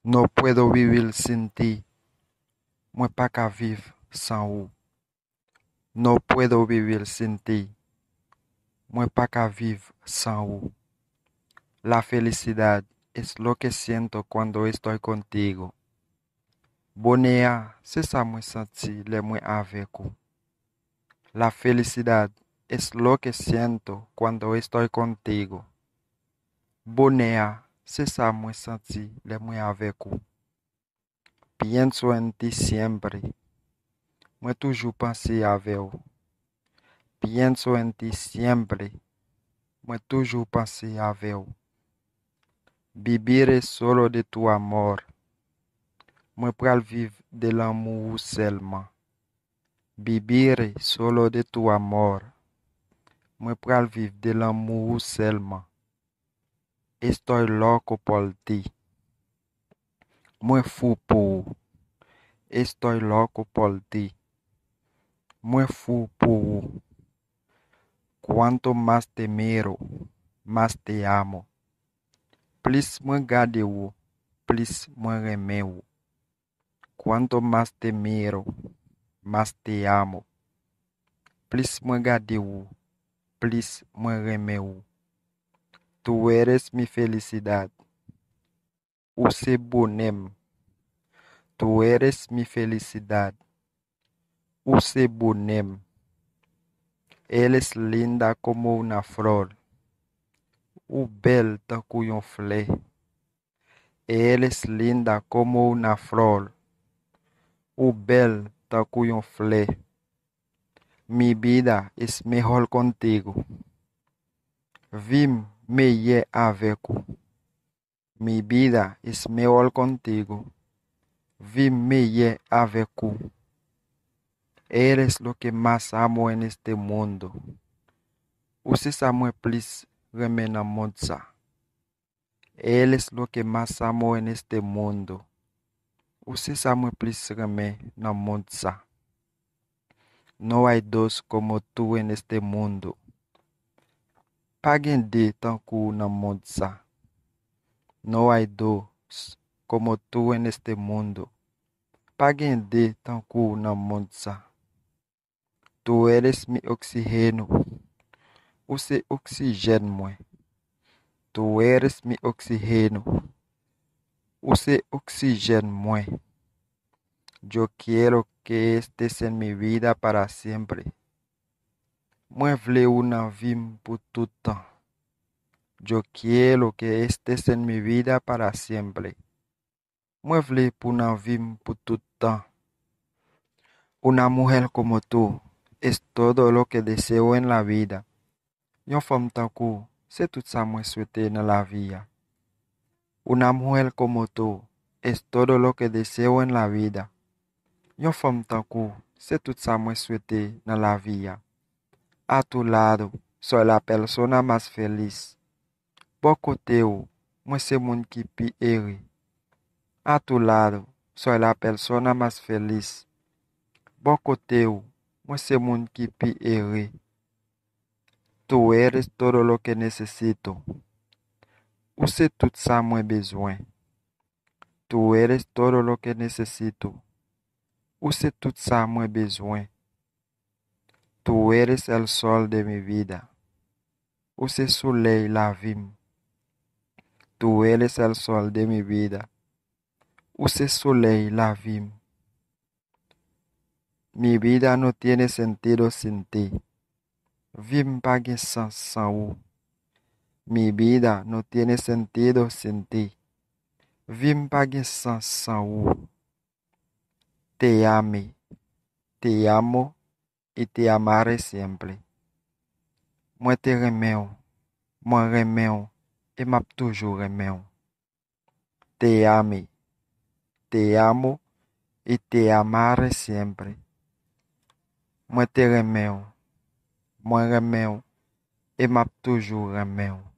No puedo vivir sin ti, mwen pa ka viv san ou. No puedo vivir sin ti, mwen pa ka viv san ou. La felicidad es lo que siento cuando estoy contigo. Bonheur, c'est ça mwen senti le mwen avec ou. La felicidad es lo que siento cuando estoy contigo. Bonheur, c'est ça mwen senti le mwen avec ou. Pienso en ti siempre. Mwen toujou panse ave ou. Pienso en ti siempre. Mwen toujou panse ave ou. Vivire solo de tu amor. Mwen pral viv de l'amour ou seulement. Vivire solo de tu amor. Mwen pral viv de l'amour ou seulement. Estoy loco por ti. Mwen fou pou ou. Estoy loco por ti. Mwen fou pou ou. Cuanto más te miro, más te amo. Plus mwen gade ou, plus mwen reme ou. Cuanto más te miro, más te amo. Plus mwen gade ou, plus mwen reme ou. Tu eres mi felicidad. Ou se bonem. Tu eres mi felicidad. Ou se bonem. Eres linda como una flor. Ou belle tankou yon fleur. Eres linda como una flor. Ou belle tankou yon fleur. Mi vida es mejor contigo. Vim meye avec ou. Mi vida es mejor contigo. Vim meye avec ou. Eres lo que más amo en este mundo. Ou se sa mwen plis reme nan monde sa. Eres lo que más amo en este mundo. Ou se sa mwen plis reme nan monde sa. No hay dos como tú en este mundo. Pa gen de tankou nan monde sa. No hay dos como tú en este mundo. Pa gen de tankou nan monde sa. Tu eres mi oxigeno. Ou se oxigène mwen. Tu eres mi oxigeno. Ou se oxigène mwen. Yo quiero que estés en mi vida para siempre. Mwen vle ou nan vim pou tout temps. Yo quiero que estés en mi vida para siempre. Mwen vle pou nan vim pou tout temps. Una mujer como tú es todo lo que deseo en la vida. Yon femme tankou, c'est tout ça mwen souhaite dans la vie. Una mujer como tú es todo lo que deseo en la vida. Yon femme tankou, c'est tout ça mwen souhaite dans la vie. A tu lado, soy la persona más feliz. Bon kote ou, mwen se moun ki pi eri. A tu lado, soy la persona más feliz. Bon kote ou, mwen se moun ki pi eri. Tu eres todo lo que necesito. Ou se tout ça mwen besoin. Tu eres todo lo que necesito. Ou se tout ça mwen besoin. Tu eres el sol de mi vida. Ou se soleil la vim. Tu eres el sol de mi vida. Ou se soleil la vim. Mi vida no tiene sentido sin ti. Vim pa gen sens san ou. Mi vida no tiene sentido sin ti. Vim pa gen sens san ou. Te ame, te amo y te amaré siempre. Mwen te reme ou, mwen reme ou, e map toujou reme ou. Te ame, te amo y te amaré siempre. Mwen te reme ou, mwen reme ou, e map toujou reme ou.